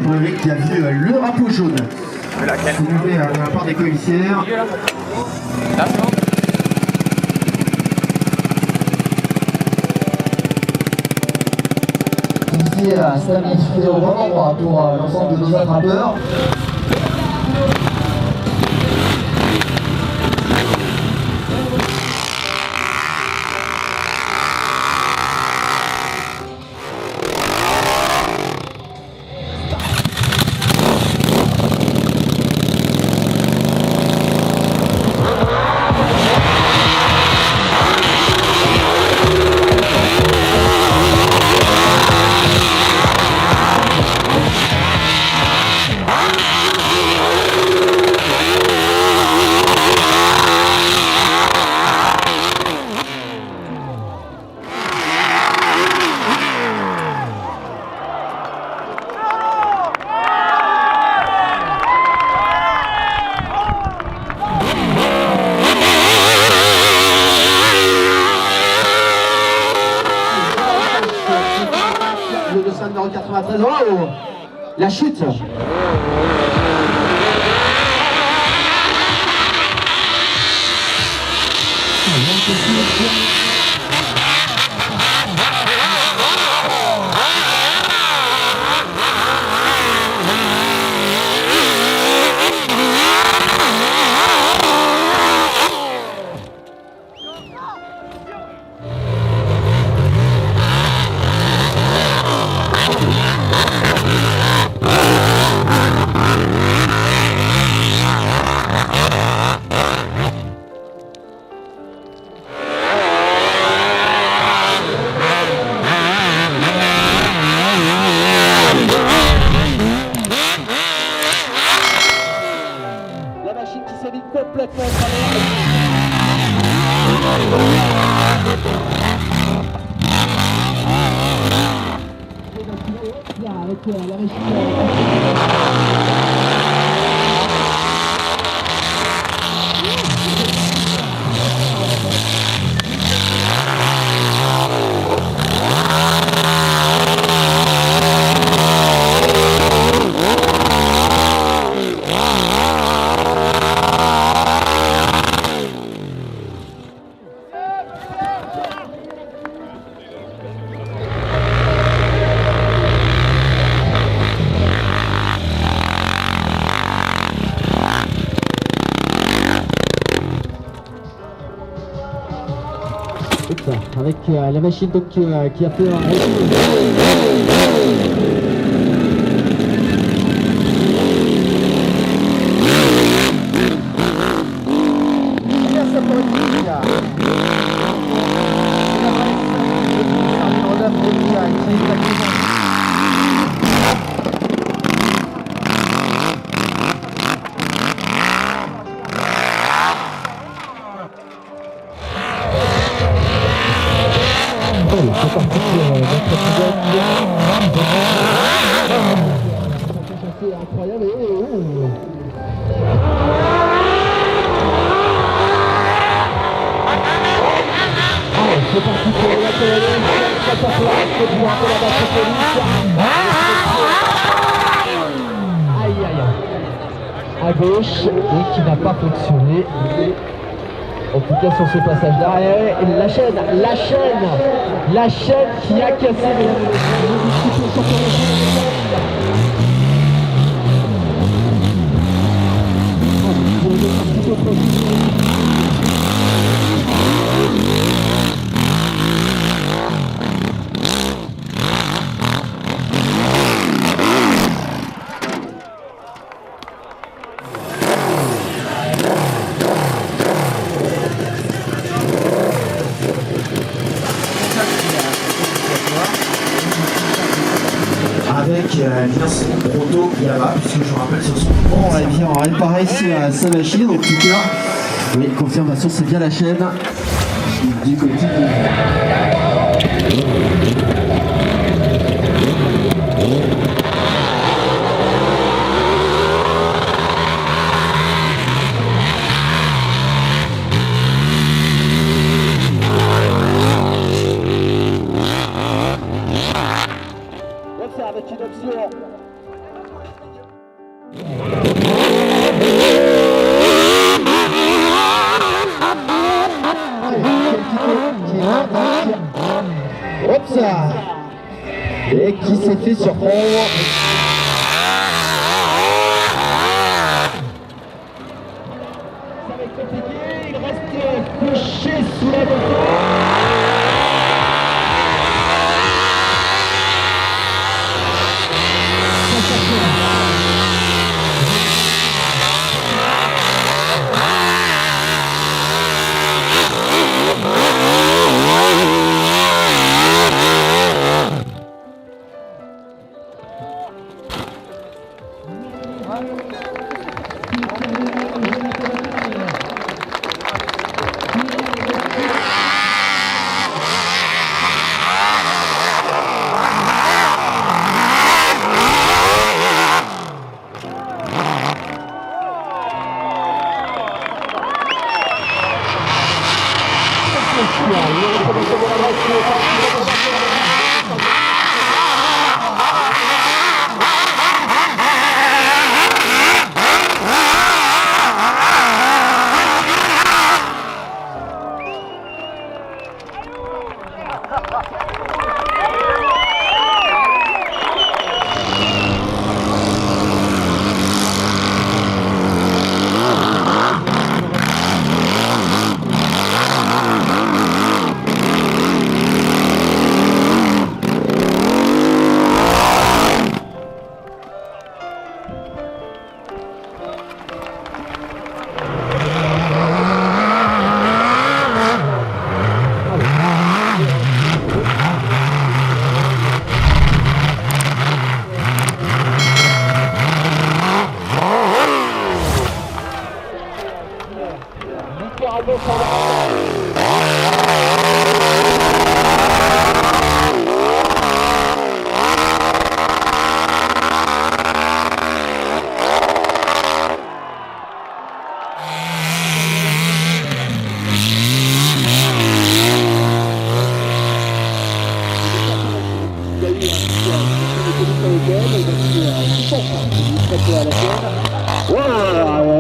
Pour le mec qui a vu le drapeau jaune. C'est levé de la part des commissaires. Ici, à stabiliser au bon endroit pour l'ensemble de nos attrapeurs. Numéro 93, oh, la chute. Complètement avec la régie. Avec la machine donc, qui a fait un... Incroyable. C'est parti pour la aïe aïe. À gauche, et qui n'a pas fonctionné. En tout cas sur ce passage derrière. Et la chaîne qui a cassé les... Nils Proto qui est là-bas, puisque je vous rappelle sur son... Bon, et bien, on n'a pas réussi à sa machine, en tout cas. Oui, confirmation, c'est bien la chaîne du côté de... Avec une option. Hop ça. Et qui s'est fait surprendre. Ça va être compliqué, il reste couché sous la moto.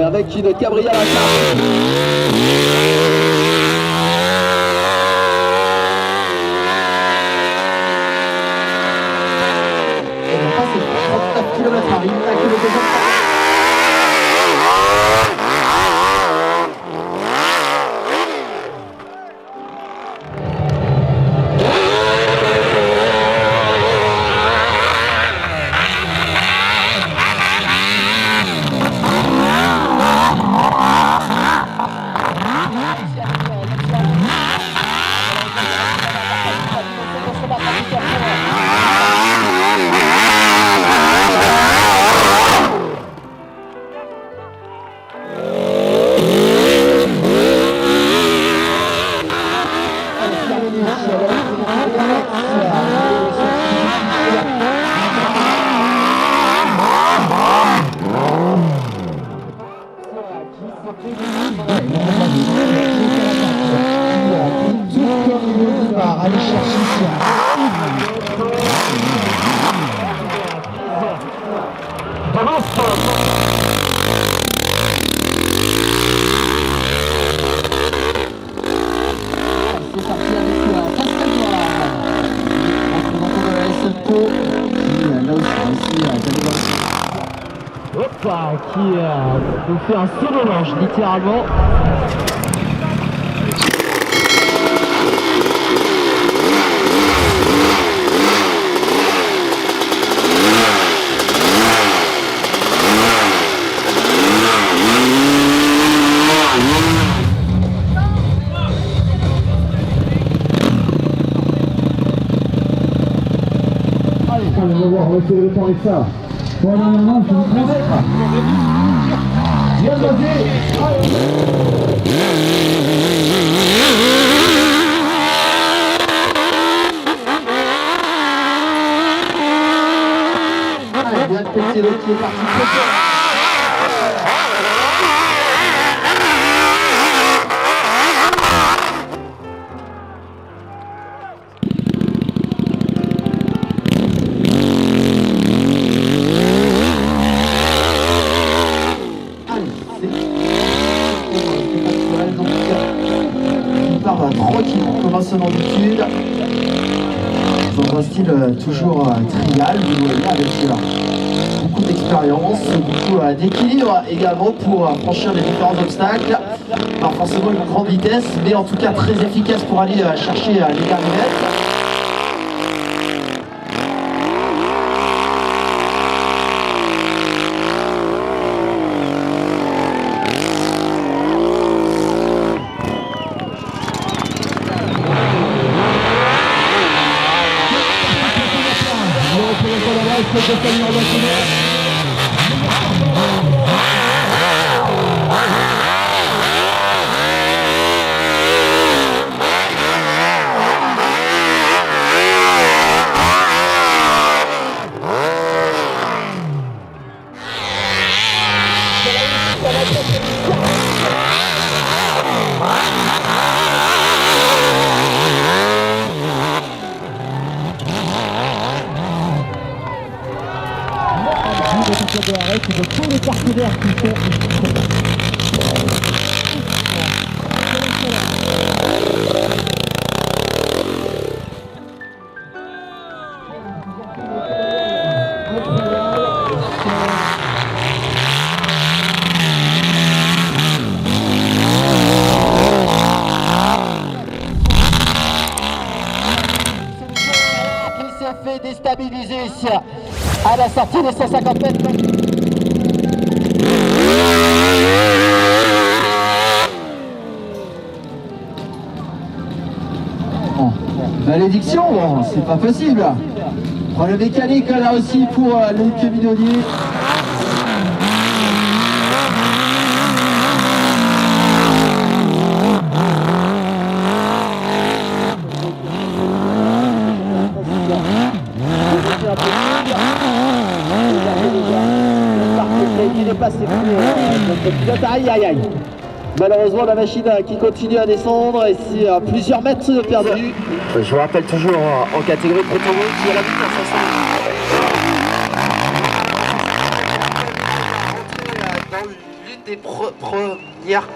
Avec une cabria à la carte. Allez chercher qui nous fait un solo manche littéralement. Allez, on va voir, on va essayer de temps avec ça. Pour aller maintenant, je vous présente. Bien dosé. Bien pété l'autre qui est parti très fort. Tranquillement comme un seul d'habitude, dans un style toujours trial, vous voyez, avec beaucoup d'expérience, beaucoup d'équilibre également pour franchir les différents obstacles. Pas forcément une grande vitesse, mais en tout cas très efficace pour aller chercher les derniers mètres. De arrêt, qui veut tous les partenaires qui sont qui s'est fait déstabiliser ici à la sortie des 150 mètres. Malédiction, bon, c'est pas possible. Problème mécanique là aussi pour Luc Minonnier. Il est passé notre pilote, aïe aïe aïe. Malheureusement la machine qui continue à descendre et c'est plusieurs mètres de perdu. Je vous rappelle toujours en catégorie proto qui est la vitesse. Dans l'une des premières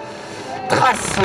traces